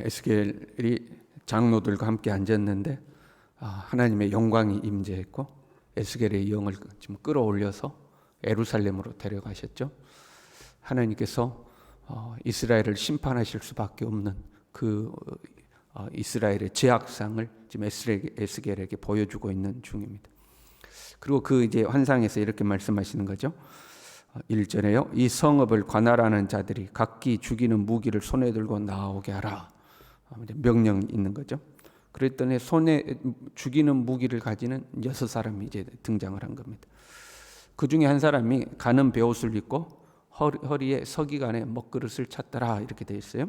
에스겔이 장로들과 함께 앉았는데 하나님의 영광이 임재했고 에스겔의 영을 지금 끌어올려서 예루살렘으로 데려가셨죠. 하나님께서 이스라엘을 심판하실 수밖에 없는 그 이스라엘의 죄악상을 지금 에스겔에게 보여주고 있는 중입니다. 그리고 그 이제 환상에서 이렇게 말씀하시는 거죠. 1절에요. 이 성읍을 관할하는 자들이 각기 죽이는 무기를 손에 들고 나오게 하라. 명령이 있는 거죠. 그랬더니 손에 죽이는 무기를 가지는 6사람이 이제 등장을 한 겁니다. 그 중에 한 사람이 가는 베옷을 입고 허리에 서기관에 먹그릇을 찼더라 이렇게 되어 있어요.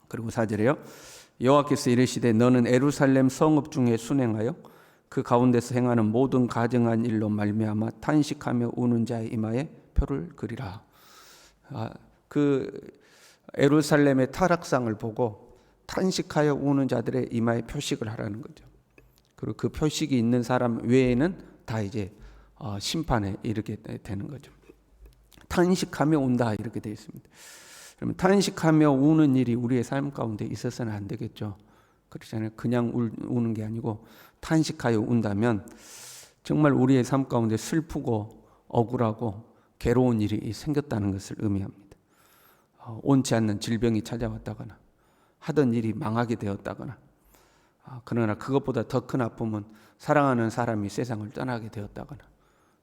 그리고 4절에요. 여호와께서 이르시되 너는 예루살렘 성읍 중에 순행하여 그 가운데서 행하는 모든 가증한 일로 말미암아 탄식하며 우는 자의 이마에 표를 그리라. 그 예루살렘의 타락상을 보고 탄식하여 우는 자들의 이마에 표식을 하라는 거죠. 그리고 그 표식이 있는 사람 외에는 다 이제 심판에 이르게 되는 거죠. 탄식하며 운다 이렇게 되어 있습니다. 그러면 탄식하며 우는 일이 우리의 삶 가운데 있어서는 안 되겠죠. 그렇잖아요. 그냥 우는 게 아니고 탄식하여 운다면 정말 우리의 삶 가운데 슬프고 억울하고 괴로운 일이 생겼다는 것을 의미합니다. 온치 않는 질병이 찾아왔다거나 하던 일이 망하게 되었다거나 그러나 그것보다 더 큰 아픔은 사랑하는 사람이 세상을 떠나게 되었다거나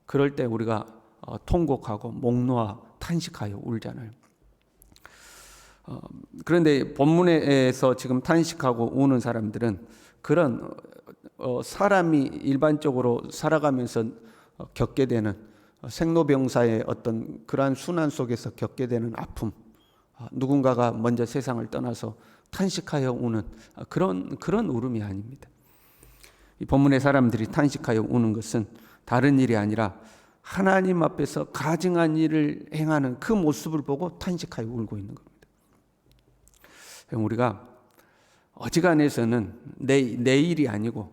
그럴 때 우리가 통곡하고 목 놓아 탄식하여 울잖아요. 그런데 본문에서 지금 탄식하고 우는 사람들은 그런 사람이 일반적으로 살아가면서 겪게 되는 생로병사의 어떤 그러한 순환 속에서 겪게 되는 아픔, 누군가가 먼저 세상을 떠나서 탄식하여 우는 그런 울음이 아닙니다. 이 본문의 사람들이 탄식하여 우는 것은 다른 일이 아니라 하나님 앞에서 가증한 일을 행하는 그 모습을 보고 탄식하여 울고 있는 겁니다. 우리가 어지간해서는 내 일이 아니고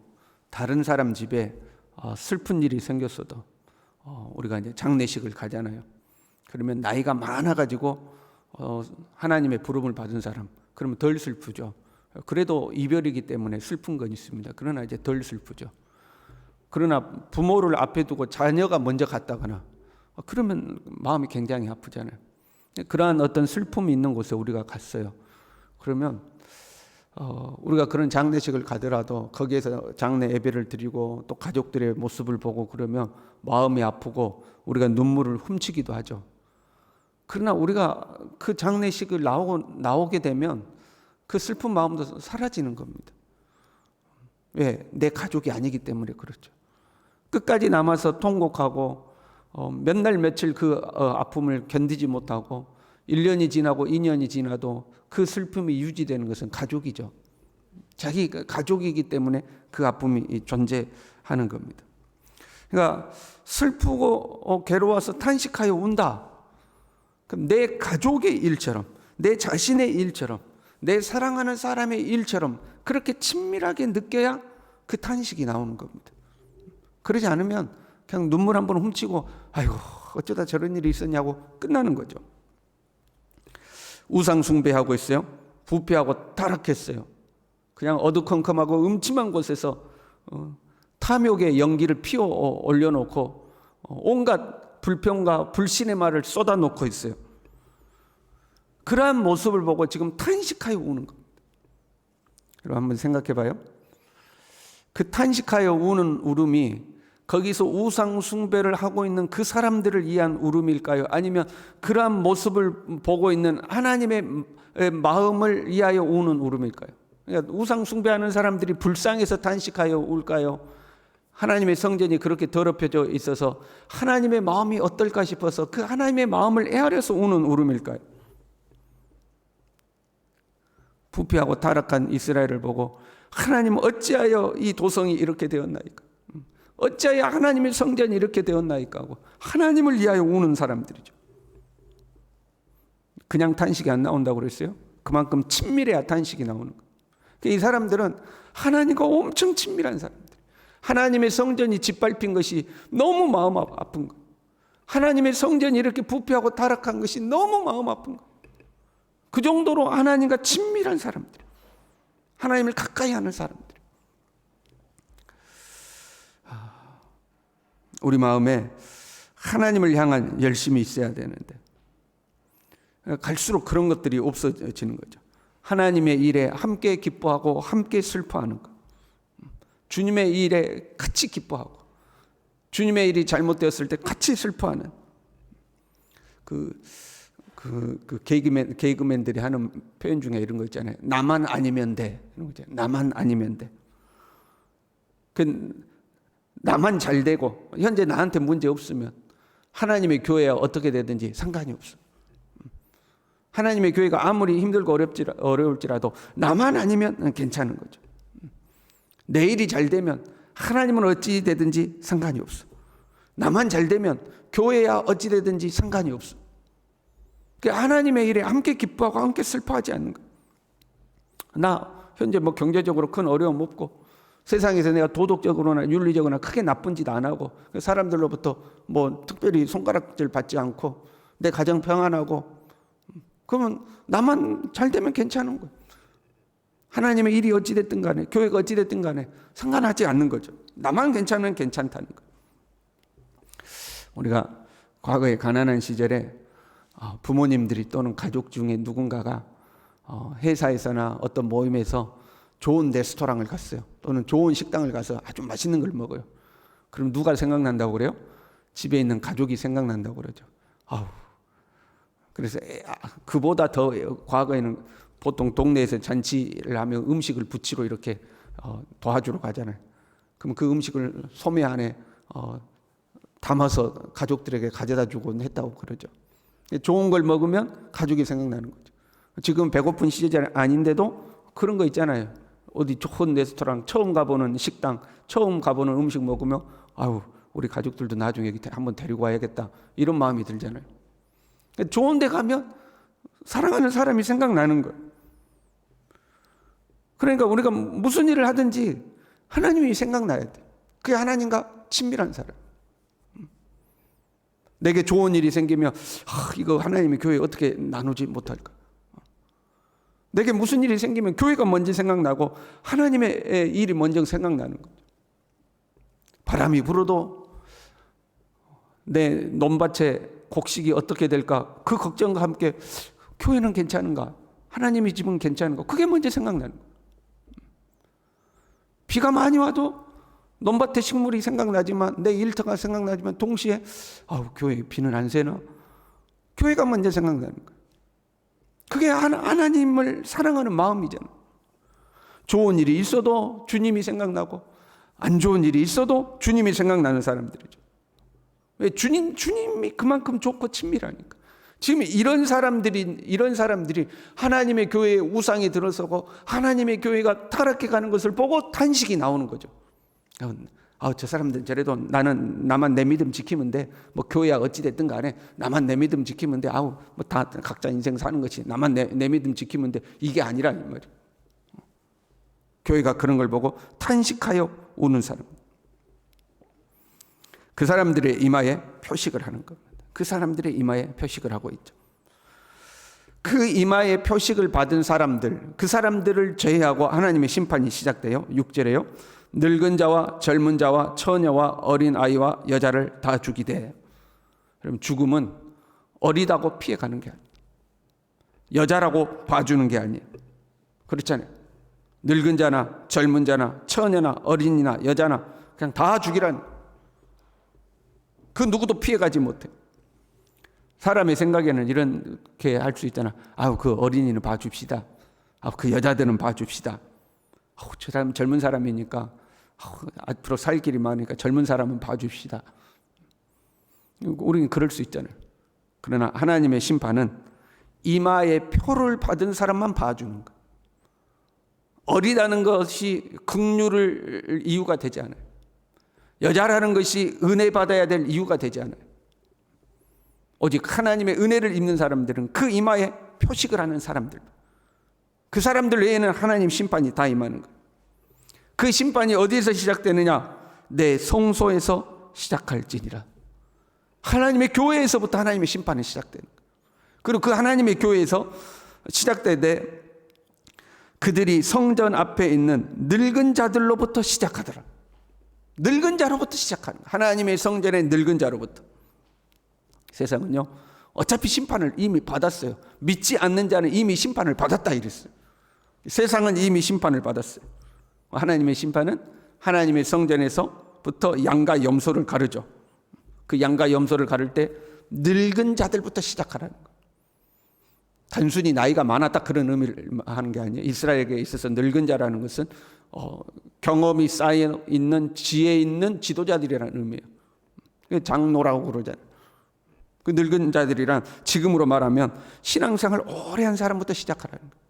다른 사람 집에 슬픈 일이 생겼어도 우리가 이제 장례식을 가잖아요. 그러면 나이가 많아가지고 하나님의 부름을 받은 사람, 그러면 덜 슬프죠. 그래도 이별이기 때문에 슬픈 건 있습니다. 그러나 이제 덜 슬프죠. 그러나 부모를 앞에 두고 자녀가 먼저 갔다거나 그러면 마음이 굉장히 아프잖아요. 그러한 어떤 슬픔이 있는 곳에 우리가 갔어요. 그러면 우리가 그런 장례식을 가더라도 거기에서 장례 예배를 드리고 또 가족들의 모습을 보고 그러면 마음이 아프고 우리가 눈물을 훔치기도 하죠. 그러나 우리가 그 장례식을 나오게 되면 그 슬픈 마음도 사라지는 겁니다. 왜? 내 가족이 아니기 때문에 그렇죠. 끝까지 남아서 통곡하고 몇 날 며칠 그 아픔을 견디지 못하고 1년이 지나고 2년이 지나도 그 슬픔이 유지되는 것은 가족이죠. 자기 가족이기 때문에 그 아픔이 존재하는 겁니다. 그러니까 슬프고 괴로워서 탄식하여 운다. 그럼 내 가족의 일처럼, 내 자신의 일처럼, 내 사랑하는 사람의 일처럼 그렇게 친밀하게 느껴야 그 탄식이 나오는 겁니다. 그러지 않으면 그냥 눈물 한 번 훔치고 아이고 어쩌다 저런 일이 있었냐고 끝나는 거죠. 우상 숭배하고 있어요. 부패하고 타락했어요. 그냥 어두컴컴하고 음침한 곳에서 탐욕의 연기를 피워 올려놓고 온갖 불평과 불신의 말을 쏟아놓고 있어요. 그러한 모습을 보고 지금 탄식하여 우는 겁니다. 여러분 한번 생각해 봐요. 그 탄식하여 우는 울음이 거기서 우상 숭배를 하고 있는 그 사람들을 위한 울음일까요? 아니면 그러한 모습을 보고 있는 하나님의 마음을 위하여 우는 울음일까요? 그러니까 우상 숭배하는 사람들이 불쌍해서 탄식하여 울까요? 하나님의 성전이 그렇게 더럽혀져 있어서 하나님의 마음이 어떨까 싶어서 그 하나님의 마음을 헤아려서 우는 울음일까요? 부패하고 타락한 이스라엘을 보고 하나님 어찌하여 이 도성이 이렇게 되었나이까? 어찌하여 하나님의 성전이 이렇게 되었나이까 하고 하나님을 위하여 우는 사람들이죠. 그냥 탄식이 안 나온다고 그랬어요? 그만큼 친밀해야 탄식이 나오는 거예요. 이 사람들은 하나님과 엄청 친밀한 사람들. 하나님의 성전이 짓밟힌 것이 너무 마음 아픈 거예요. 하나님의 성전이 이렇게 부패하고 타락한 것이 너무 마음 아픈 거예요. 그 정도로 하나님과 친밀한 사람들, 하나님을 가까이 하는 사람들. 우리 마음에 하나님을 향한 열심이 있어야 되는데 갈수록 그런 것들이 없어지는 거죠. 하나님의 일에 함께 기뻐하고 함께 슬퍼하는 것, 주님의 일에 같이 기뻐하고 주님의 일이 잘못되었을 때 같이 슬퍼하는 그 개그맨들이 하는 표현 중에 이런 거 있잖아요. 나만 아니면 돼. 이런 거 있잖아요. 나만 아니면 돼. 나만 잘 되고 현재 나한테 문제 없으면 하나님의 교회와 어떻게 되든지 상관이 없어. 하나님의 교회가 아무리 힘들고 어려울지라도 나만 아니면 괜찮은 거죠. 내 일이 잘 되면 하나님은 어찌 되든지 상관이 없어. 나만 잘 되면 교회야 어찌 되든지 상관이 없어. 하나님의 일에 함께 기뻐하고 함께 슬퍼하지 않는 거예요. 나 현재 뭐 경제적으로 큰 어려움 없고 세상에서 내가 도덕적으로나 윤리적으로나 크게 나쁜 짓 안 하고 사람들로부터 뭐 특별히 손가락질 받지 않고 내 가정 평안하고, 그러면 나만 잘 되면 괜찮은 거예요. 하나님의 일이 어찌됐든 간에 교회가 어찌됐든 간에 상관하지 않는 거죠. 나만 괜찮으면 괜찮다는 거예요. 우리가 과거에 가난한 시절에 부모님들이 또는 가족 중에 누군가가 회사에서나 어떤 모임에서 좋은 레스토랑을 갔어요. 또는 좋은 식당을 가서 아주 맛있는 걸 먹어요. 그럼 누가 생각난다고 그래요? 집에 있는 가족이 생각난다고 그러죠. 그래서 그보다 더 과거에는 보통 동네에서 잔치를 하면 음식을 부치로 이렇게 도와주러 가잖아요. 그럼 그 음식을 소매 안에 담아서 가족들에게 가져다 주곤 했다고 그러죠. 좋은 걸 먹으면 가족이 생각나는 거죠. 지금 배고픈 시절이 아닌데도 그런 거 있잖아요. 어디 좋은 레스토랑 처음 가보는 식당, 처음 가보는 음식 먹으면 우리 가족들도 나중에 여기 한번 데리고 와야겠다 이런 마음이 들잖아요. 좋은 데 가면 사랑하는 사람이 생각나는 거예요. 그러니까 우리가 무슨 일을 하든지 하나님이 생각나야 돼. 그게 하나님과 친밀한 사람. 내게 좋은 일이 생기면 이거 하나님의 교회 어떻게 나누지 못할까? 내게 무슨 일이 생기면 교회가 먼저 생각나고 하나님의 일이 먼저 생각나는 거죠. 바람이 불어도 내 논밭에 곡식이 어떻게 될까? 그 걱정과 함께 교회는 괜찮은가? 하나님의 집은 괜찮은가? 그게 먼저 생각나는 거예요. 비가 많이 와도 논밭에 식물이 생각나지만 내 일터가 생각나지만 동시에 교회 비는 안 새나? 교회가 먼저 생각나는 거예요. 그게 하나님을 사랑하는 마음이잖아요. 좋은 일이 있어도 주님이 생각나고 안 좋은 일이 있어도 주님이 생각나는 사람들이죠. 왜? 주님이 그만큼 좋고 친밀하니까. 지금 이런 사람들이 하나님의 교회에 우상이 들어서고 하나님의 교회가 타락해 가는 것을 보고 탄식이 나오는 거죠. 저 사람들 저래도 나만 내 믿음 지키면 돼. 뭐 교회야 어찌 됐든 간에 나만 내 믿음 지키면 돼. 뭐 다 각자 인생 사는 것이 나만 내 믿음 지키면 돼. 이게 아니라 이 말이에요. 교회가 그런 걸 보고 탄식하여 우는 사람. 그 사람들의 이마에 표식을 하는 겁니다. 그 사람들의 이마에 표식을 하고 있죠. 그 이마에 표식을 받은 사람들, 그 사람들을 제외하고 하나님의 심판이 시작돼요. 6절에요. 늙은 자와 젊은 자와 처녀와 어린 아이와 여자를 다 죽이되. 그럼 죽음은 어리다고 피해가는 게 아니에요. 여자라고 봐주는 게 아니에요. 그렇잖아요. 늙은 자나 젊은 자나 처녀나 어린이나 여자나 그냥 다 죽이란, 그 누구도 피해가지 못해. 사람의 생각에는 이렇게 할 수 있잖아. 그 어린이는 봐줍시다. 그 여자들은 봐줍시다. 저 사람 젊은 사람이니까 앞으로 살 길이 많으니까 젊은 사람은 봐줍시다. 우리는 그럴 수 있잖아요. 그러나 하나님의 심판은 이마에 표를 받은 사람만 봐주는 거예요. 어리다는 것이 긍휼을 이유가 되지 않아요. 여자라는 것이 은혜 받아야 될 이유가 되지 않아요. 오직 하나님의 은혜를 입는 사람들은 그 이마에 표식을 하는 사람들, 그 사람들 외에는 하나님 심판이 다 임하는 거예요. 그 심판이 어디에서 시작되느냐? 내 성소에서 시작할지니라. 하나님의 교회에서부터 하나님의 심판이 시작되는 거예요. 그리고 그 하나님의 교회에서 시작되되 그들이 성전 앞에 있는 늙은 자들로부터 시작하더라. 늙은 자로부터 시작하는 거예요. 하나님의 성전의 늙은 자로부터. 세상은요, 어차피 심판을 이미 받았어요. 믿지 않는 자는 이미 심판을 받았다 이랬어요. 세상은 이미 심판을 받았어요. 하나님의 심판은 하나님의 성전에서부터 양과 염소를 가르죠. 그 양과 염소를 가를 때 늙은 자들부터 시작하라는 거예요. 단순히 나이가 많았다 그런 의미를 하는 게 아니에요. 이스라엘에게 있어서 늙은 자라는 것은 경험이 쌓여 있는, 지혜 있는 지도자들이라는 의미예요. 장로라고 그러잖아요. 그 늙은 자들이란 지금으로 말하면 신앙생활 오래 한 사람부터 시작하라는 거예요.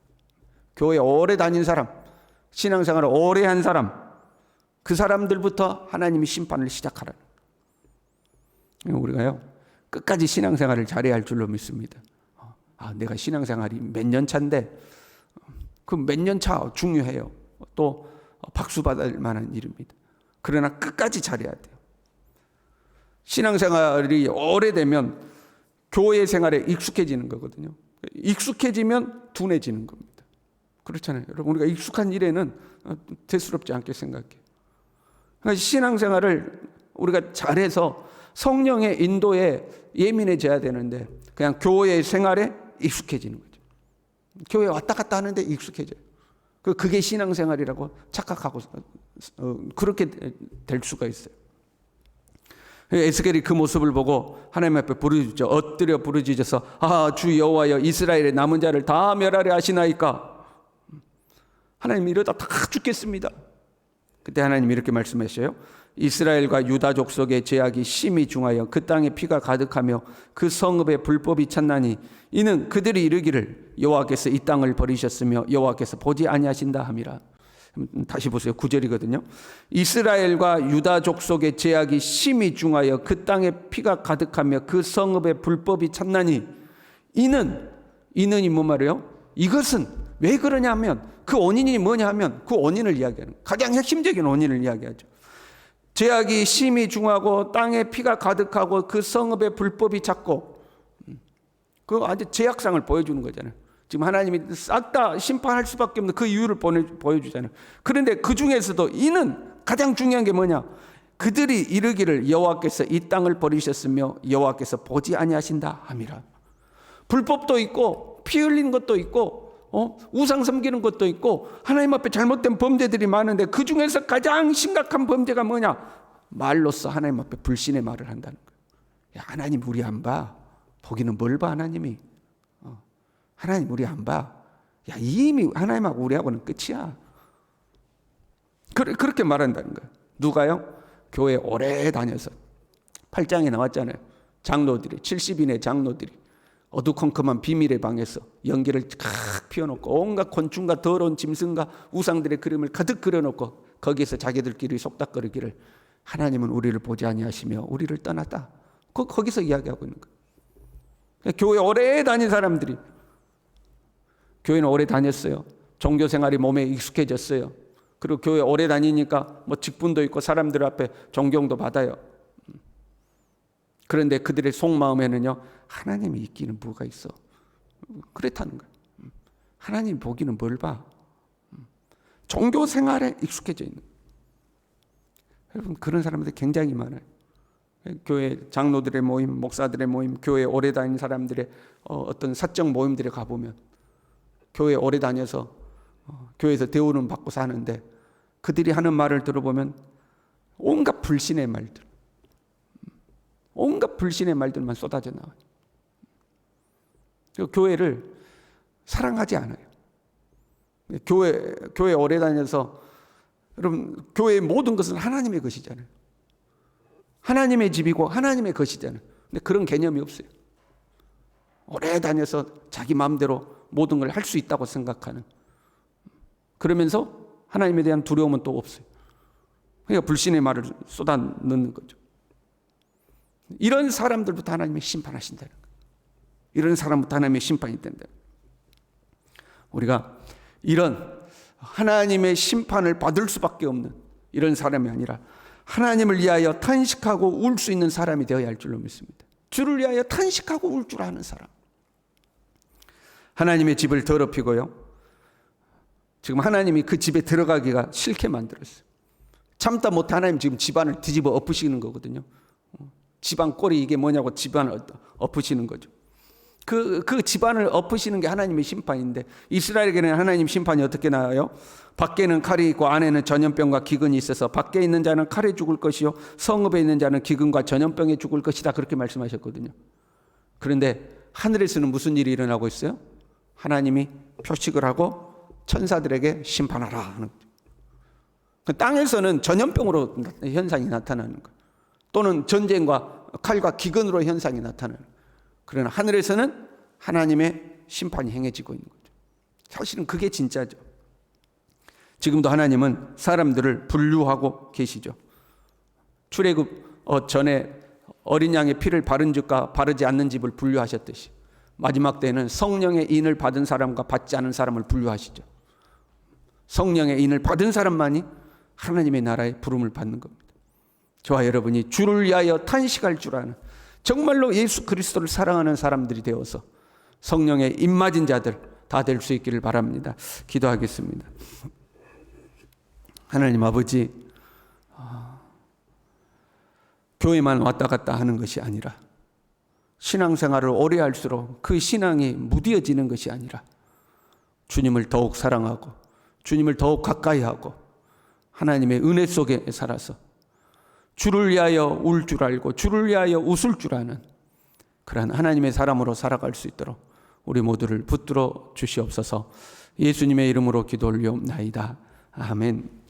교회 오래 다닌 사람, 신앙생활을 오래 한 사람, 그 사람들부터 하나님이 심판을 시작하라는 거예요. 우리가요, 끝까지 신앙생활을 잘해야 할 줄로 믿습니다. 내가 신앙생활이 몇 년 차인데 그 몇 년 차 중요해요. 또 박수 받을 만한 일입니다. 그러나 끝까지 잘해야 돼요. 신앙생활이 오래되면 교회 생활에 익숙해지는 거거든요. 익숙해지면 둔해지는 겁니다. 그렇잖아요. 여러분, 우리가 익숙한 일에는 대수롭지 않게 생각해요. 그러니까 신앙생활을 우리가 잘해서 성령의 인도에 예민해져야 되는데 그냥 교회 생활에 익숙해지는 거죠. 교회 왔다 갔다 하는데 익숙해져요. 그게 신앙생활이라고 착각하고 그렇게 될 수가 있어요. 에스겔이 그 모습을 보고 하나님 앞에 부르짖죠. 엎드려 부르짖어서 주 여호와여, 이스라엘의 남은 자를 다 멸하려 하시나이까. 하나님 이러다 다 죽겠습니다. 그때 하나님 이렇게 말씀하셔요. 이스라엘과 유다 족속의 죄악이 심히 중하여 그 땅에 피가 가득하며 그 성읍에 불법이 찼나니 이는 그들이 이르기를 여호와께서 이 땅을 버리셨으며 여호와께서 보지 아니하신다 함이라. 다시 보세요. 9절이거든요. 이스라엘과 유다 족속의 죄악이 심히 중하여 그 땅에 피가 가득하며 그 성읍에 불법이 찼나니 이는이 뭐 말이에요? 이것은 왜 그러냐면 그 원인이 뭐냐 하면 그 원인을 이야기하는, 가장 핵심적인 원인을 이야기하죠. 죄악이 심히 중하고 땅에 피가 가득하고 그 성읍에 불법이 찼고, 그 아주 죄악상을 보여주는 거잖아요. 지금 하나님이 싹 다 심판할 수밖에 없는 그 이유를 보여주잖아요. 그런데 그 중에서도 이는 가장 중요한 게 뭐냐? 그들이 이르기를 여호와께서 이 땅을 버리셨으며 여호와께서 보지 아니하신다 함이라. 불법도 있고 피 흘린 것도 있고 우상 섬기는 것도 있고 하나님 앞에 잘못된 범죄들이 많은데 그 중에서 가장 심각한 범죄가 뭐냐? 말로써 하나님 앞에 불신의 말을 한다는 거예요. 야, 하나님 우리 안 봐. 보기는 뭘 봐 하나님이. 하나님 우리 안 봐. 야, 이미 하나님하고 우리하고는 끝이야. 그렇게 말한다는 거예요. 누가요? 교회 오래 다녀서 8장에 나왔잖아요. 장로들이 70인의 장로들이 어두컴컴한 비밀의 방에서 연기를 칵 피워놓고 온갖 곤충과 더러운 짐승과 우상들의 그림을 가득 그려놓고 거기에서 자기들끼리 속닥거리기를 하나님은 우리를 보지 아니하시며 우리를 떠났다. 거기서 이야기하고 있는 거예요. 교회 오래 다닌 사람들이, 교회는 오래 다녔어요. 종교생활이 몸에 익숙해졌어요. 그리고 교회 오래 다니니까 뭐 직분도 있고 사람들 앞에 존경도 받아요. 그런데 그들의 속마음에는요, 하나님이 있기는 뭐가 있어. 그렇다는 거예요. 하나님 보기는 뭘 봐. 종교생활에 익숙해져 있는 거예요. 여러분, 그런 사람들이 굉장히 많아요. 교회 장로들의 모임, 목사들의 모임, 교회 오래 다닌 사람들의 어떤 사적 모임들에 가보면 교회 오래 다녀서 교회에서 대우는 받고 사는데 그들이 하는 말을 들어보면 온갖 불신의 말들, 온갖 불신의 말들만 쏟아져 나와요. 교회를 사랑하지 않아요. 교회 오래 다녀서, 여러분, 교회의 모든 것은 하나님의 것이잖아요. 하나님의 집이고 하나님의 것이잖아요. 근데 그런 개념이 없어요. 오래 다녀서 자기 마음대로 모든 걸 할 수 있다고 생각하는, 그러면서 하나님에 대한 두려움은 또 없어요. 그러니까 불신의 말을 쏟아넣는 거죠. 이런 사람들부터 하나님이 심판하신다는 거예요. 이런 사람부터 하나님의 심판이 된다. 우리가 이런 하나님의 심판을 받을 수밖에 없는 이런 사람이 아니라 하나님을 위하여 탄식하고 울 수 있는 사람이 되어야 할 줄로 믿습니다. 주를 위하여 탄식하고 울 줄 아는 사람. 하나님의 집을 더럽히고요. 지금 하나님이 그 집에 들어가기가 싫게 만들었어요. 참다 못해 하나님 지금 집안을 뒤집어 엎으시는 거거든요. 집안 꼴이 이게 뭐냐고 집안을 엎으시는 거죠. 그 집안을 엎으시는 게 하나님의 심판인데, 이스라엘에게는 하나님 심판이 어떻게 나와요? 밖에는 칼이 있고 안에는 전염병과 기근이 있어서 밖에 있는 자는 칼에 죽을 것이요 성읍에 있는 자는 기근과 전염병에 죽을 것이다, 그렇게 말씀하셨거든요. 그런데 하늘에서는 무슨 일이 일어나고 있어요? 하나님이 표식을 하고 천사들에게 심판하라 하는 거죠. 땅에서는 전염병으로 현상이 나타나는 거예요. 또는 전쟁과 칼과 기근으로 현상이 나타나는 거예요. 그러나 하늘에서는 하나님의 심판이 행해지고 있는 거죠. 사실은 그게 진짜죠. 지금도 하나님은 사람들을 분류하고 계시죠. 출애굽 전에 어린 양의 피를 바른 집과 바르지 않는 집을 분류하셨듯이 마지막 때에는 성령의 인을 받은 사람과 받지 않은 사람을 분류하시죠. 성령의 인을 받은 사람만이 하나님의 나라의 부름을 받는 겁니다. 저와 여러분이 주를 위하여 탄식할 줄 아는, 정말로 예수 그리스도를 사랑하는 사람들이 되어서 성령의 입맞은 자들 다 될 수 있기를 바랍니다. 기도하겠습니다. 하나님 아버지, 교회만 왔다 갔다 하는 것이 아니라 신앙생활을 오래 할수록 그 신앙이 무뎌지는 것이 아니라 주님을 더욱 사랑하고 주님을 더욱 가까이 하고 하나님의 은혜 속에 살아서 주를 위하여 울 줄 알고 주를 위하여 웃을 줄 아는 그러한 하나님의 사람으로 살아갈 수 있도록 우리 모두를 붙들어 주시옵소서. 예수님의 이름으로 기도 올리옵나이다. 아멘.